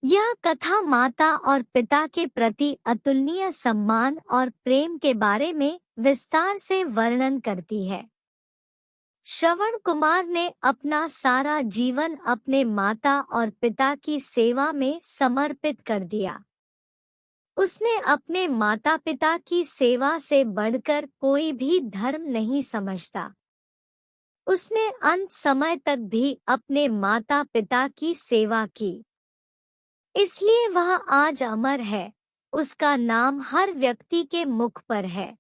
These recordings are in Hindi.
यह कथा माता और पिता के प्रति अतुलनीय सम्मान और प्रेम के बारे में विस्तार से वर्णन करती है। श्रवण कुमार ने अपना सारा जीवन अपने माता और पिता की सेवा में समर्पित कर दिया। उसने अपने माता पिता की सेवा से बढ़कर कोई भी धर्म नहीं समझता। उसने अंत समय तक भी अपने माता पिता की सेवा की, इसलिए वह आज अमर है। उसका नाम हर व्यक्ति के मुख पर है।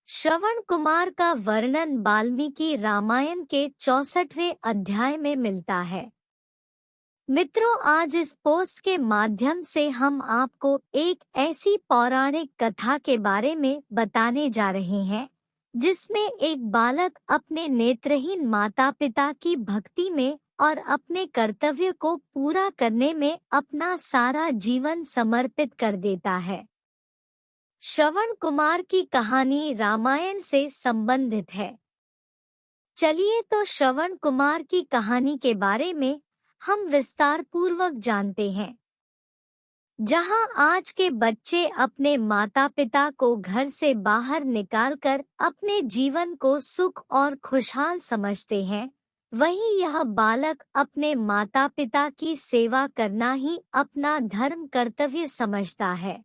श्रवण कुमार का वर्णन वाल्मीकि रामायण के 64वें अध्याय में मिलता है। मित्रों, आज इस पोस्ट के माध्यम से हम आपको एक ऐसी पौराणिक कथा के बारे में बताने जा रहे हैं जिसमें एक बालक अपने नेत्रहीन माता पिता की भक्ति में और अपने कर्तव्य को पूरा करने में अपना सारा जीवन समर्पित कर देता है। श्रवण कुमार की कहानी रामायण से संबंधित है। चलिए तो श्रवण कुमार की कहानी के बारे में हम विस्तार पूर्वक जानते हैं। जहां आज के बच्चे अपने माता पिता को घर से बाहर निकालकर अपने जीवन को सुख और खुशहाल समझते हैं, वहीं यह बालक अपने माता पिता की सेवा करना ही अपना धर्म कर्तव्य समझता है।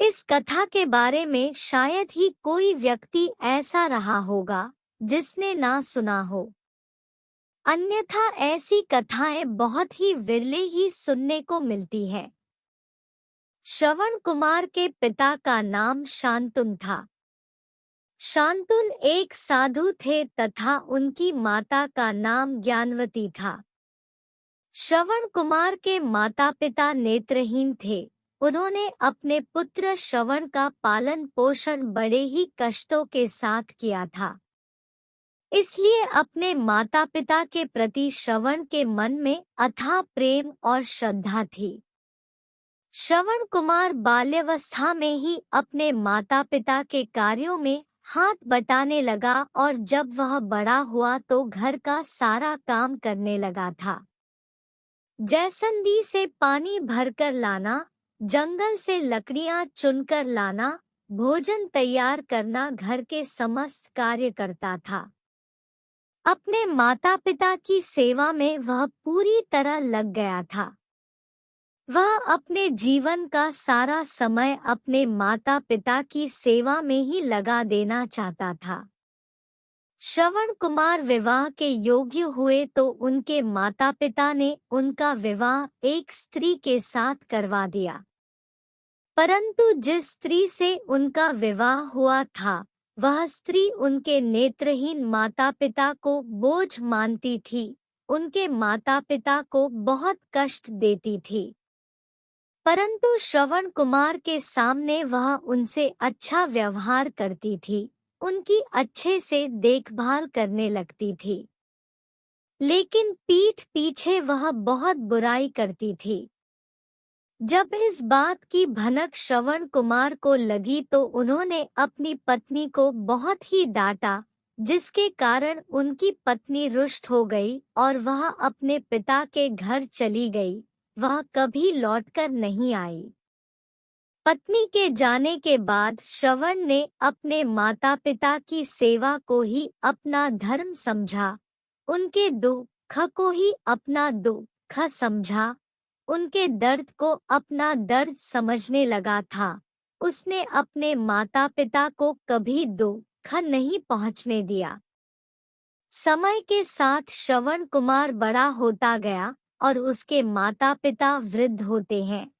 इस कथा के बारे में शायद ही कोई व्यक्ति ऐसा रहा होगा जिसने ना सुना हो, अन्यथा ऐसी कथाएं बहुत ही विरले ही सुनने को मिलती हैं। श्रवण कुमार के पिता का नाम शांतनु था। शांतनु एक साधु थे तथा उनकी माता का नाम ज्ञानवती था। श्रवण कुमार के माता पिता नेत्रहीन थे। उन्होंने अपने पुत्र श्रवण का पालन पोषण बड़े ही कष्टों के साथ किया था। इसलिए अपने माता पिता के प्रति श्रवण के मन में अथाह प्रेम और श्रद्धा थी। श्रवण कुमार बाल्यावस्था में ही अपने माता पिता के कार्यों में हाथ बटाने लगा और जब वह बड़ा हुआ तो घर का सारा काम करने लगा था। जैसंदी से पानी भरकर लाना, जंगल से लकड़ियां चुनकर लाना, भोजन तैयार करना, घर के समस्त कार्य करता था। अपने माता पिता की सेवा में वह पूरी तरह लग गया था। वह अपने जीवन का सारा समय अपने माता पिता की सेवा में ही लगा देना चाहता था। श्रवण कुमार विवाह के योग्य हुए तो उनके माता पिता ने उनका विवाह एक स्त्री के साथ करवा दिया, परंतु जिस स्त्री से उनका विवाह हुआ था वह स्त्री उनके नेत्रहीन माता पिता को बोझ मानती थी, उनके माता पिता को बहुत कष्ट देती थी। परंतु श्रवण कुमार के सामने वह उनसे अच्छा व्यवहार करती थी, उनकी अच्छे से देखभाल करने लगती थी। लेकिन पीठ पीछे वह बहुत बुराई करती थी। जब इस बात की भनक श्रवण कुमार को लगी तो उन्होंने अपनी पत्नी को बहुत ही डांटा, जिसके कारण उनकी पत्नी रुष्ट हो गई और वह अपने पिता के घर चली गई। वह कभी लौटकर नहीं आई। पत्नी के जाने के बाद श्रवण ने अपने माता पिता की सेवा को ही अपना धर्म समझा, उनके दुख को ही अपना दुख समझा, उनके दर्द को अपना दर्द समझने लगा था। उसने अपने माता पिता को कभी दुख नहीं पहुंचने दिया। समय के साथ श्रवण कुमार बड़ा होता गया और उसके माता पिता वृद्ध होते हैं।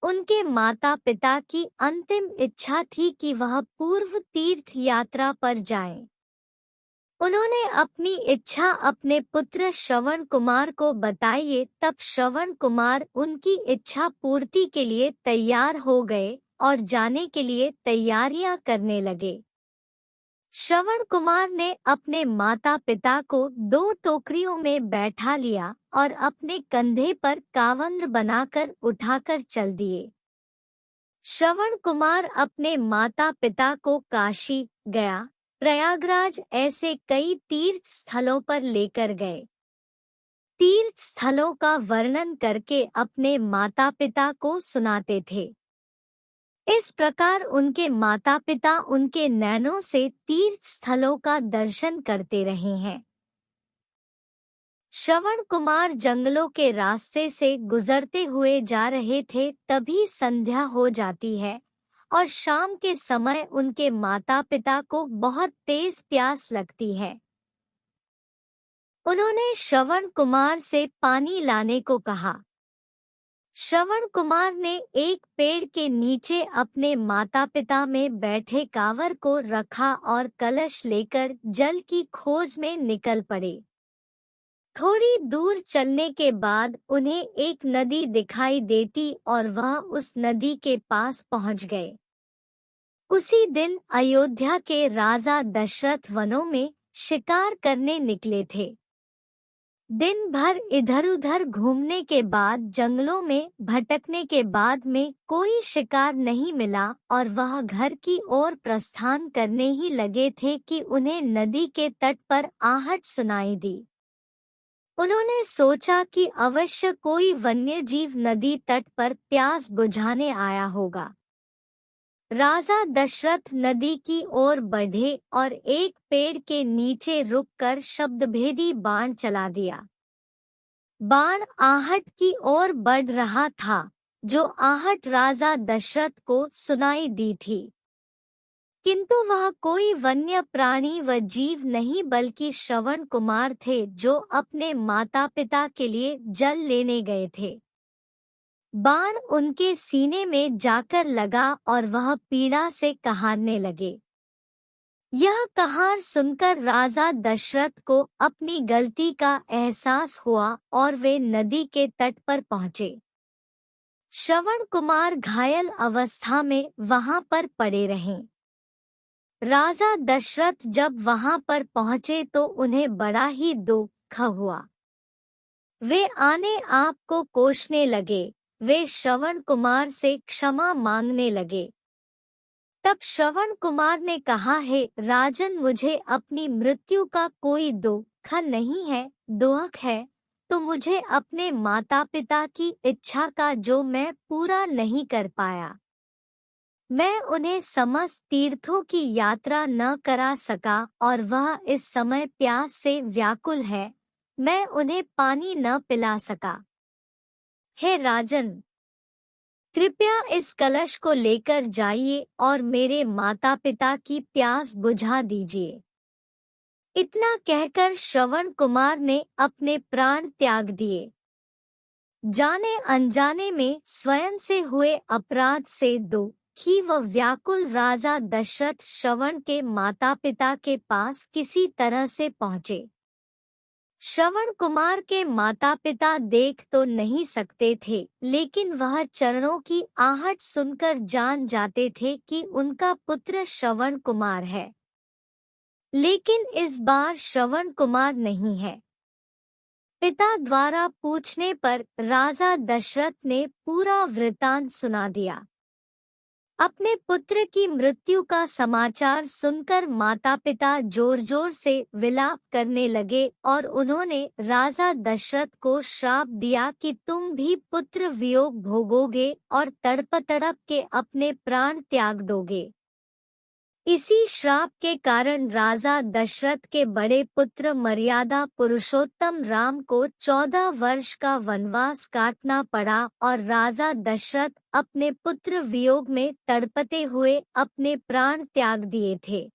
उनके माता पिता की अंतिम इच्छा थी कि वह पूर्व तीर्थ यात्रा पर जाएं। उन्होंने अपनी इच्छा अपने पुत्र श्रवण कुमार को बताई। तब श्रवण कुमार उनकी इच्छा पूर्ति के लिए तैयार हो गए और जाने के लिए तैयारियां करने लगे। श्रवण कुमार ने अपने माता पिता को 2 टोकरियों में बैठा लिया और अपने कंधे पर कावंद्र बनाकर उठाकर चल दिए। श्रवण कुमार अपने माता पिता को काशी गया, प्रयागराज ऐसे कई तीर्थ स्थलों पर लेकर गए। तीर्थ स्थलों का वर्णन करके अपने माता पिता को सुनाते थे। इस प्रकार उनके माता पिता उनके नैनों से तीर्थ स्थलों का दर्शन करते रहे हैं। श्रवण कुमार जंगलों के रास्ते से गुजरते हुए जा रहे थे, तभी संध्या हो जाती है और शाम के समय उनके माता पिता को बहुत तेज प्यास लगती है। उन्होंने श्रवण कुमार से पानी लाने को कहा। श्रवण कुमार ने एक पेड़ के नीचे अपने माता पिता में बैठे कांवर को रखा और कलश लेकर जल की खोज में निकल पड़े। थोड़ी दूर चलने के बाद उन्हें एक नदी दिखाई देती और वह उस नदी के पास पहुंच गए। उसी दिन अयोध्या के राजा दशरथ वनों में शिकार करने निकले थे। दिन भर इधर-उधर घूमने के बाद, जंगलों में भटकने के बाद में कोई शिकार नहीं मिला और वह घर की ओर प्रस्थान करने ही लगे थे कि उन्हें नदी के तट पर आहट सुनाई दी। उन्होंने सोचा कि अवश्य कोई वन्य जीव नदी तट पर प्यास बुझाने आया होगा। राजा दशरथ नदी की ओर बढ़े और एक पेड़ के नीचे रुककर शब्दभेदी बाण चला दिया। बाण आहट की ओर बढ़ रहा था, जो आहट राजा दशरथ को सुनाई दी थी, किंतु वह कोई वन्य प्राणी व जीव नहीं बल्कि श्रवण कुमार थे, जो अपने माता पिता के लिए जल लेने गए थे। बाण उनके सीने में जाकर लगा और वह पीड़ा से कहारने लगे। यह कहार सुनकर राजा दशरथ को अपनी गलती का एहसास हुआ और वे नदी के तट पर पहुंचे। श्रवण कुमार घायल अवस्था में वहां पर पड़े रहे। राजा दशरथ जब वहां पर पहुंचे तो उन्हें बड़ा ही दुख हुआ। वे आने आप को कोसने लगे। वे श्रवण कुमार से क्षमा मांगने लगे। तब श्रवण कुमार ने कहा, हे राजन, मुझे अपनी मृत्यु का कोई दुख नहीं है। दुख है तो मुझे अपने माता पिता की इच्छा का, जो मैं पूरा नहीं कर पाया। मैं उन्हें समस्त तीर्थों की यात्रा न करा सका और वह इस समय प्यास से व्याकुल है। मैं उन्हें पानी न पिला सका। हे राजन, कृपया इस कलश को लेकर जाइए और मेरे माता पिता की प्यास बुझा दीजिए। इतना कहकर श्रवण कुमार ने अपने प्राण त्याग दिए। जाने अनजाने में स्वयं से हुए अपराध से दुखी व व्याकुल राजा दशरथ श्रवण के माता पिता के पास किसी तरह से पहुँचे। श्रवण कुमार के माता पिता देख तो नहीं सकते थे, लेकिन वह चरणों की आहट सुनकर जान जाते थे कि उनका पुत्र श्रवण कुमार है। लेकिन इस बार श्रवण कुमार नहीं है। पिता द्वारा पूछने पर राजा दशरथ ने पूरा वृतांत सुना दिया। अपने पुत्र की मृत्यु का समाचार सुनकर माता पिता जोर जोर से विलाप करने लगे और उन्होंने राजा दशरथ को श्राप दिया कि तुम भी पुत्र वियोग भोगोगे और तड़प तड़प के अपने प्राण त्याग दोगे। इसी श्राप के कारण राजा दशरथ के बड़े पुत्र मर्यादा पुरुषोत्तम राम को 14 वर्ष का वनवास काटना पड़ा और राजा दशरथ अपने पुत्र वियोग में तड़पते हुए अपने प्राण त्याग दिए थे।